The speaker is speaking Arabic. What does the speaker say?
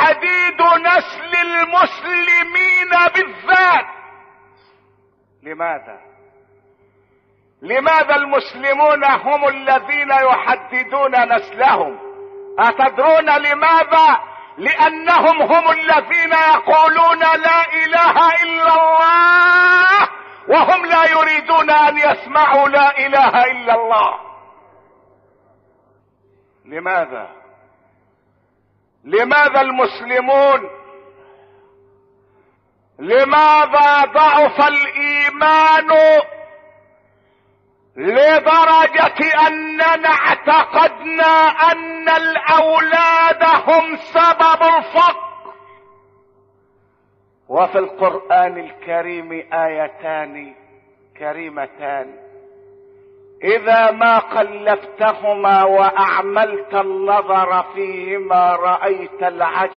تحديد نسل المسلمين بالذات. لماذا المسلمون هم الذين يحددون نسلهم؟ أتدرون لماذا؟ لأنهم هم الذين يقولون لا إله إلا الله، وهم لا يريدون أن يسمعوا لا إله إلا الله. لماذا المسلمون؟ لماذا ضعف الإيمان لدرجة أننا اعتقدنا أن الأولاد هم سبب الفقر؟ وفي القرآن الكريم آيتان كريمتان إذا ما قلبتهما وأعملت النظر فيهما رأيت العجب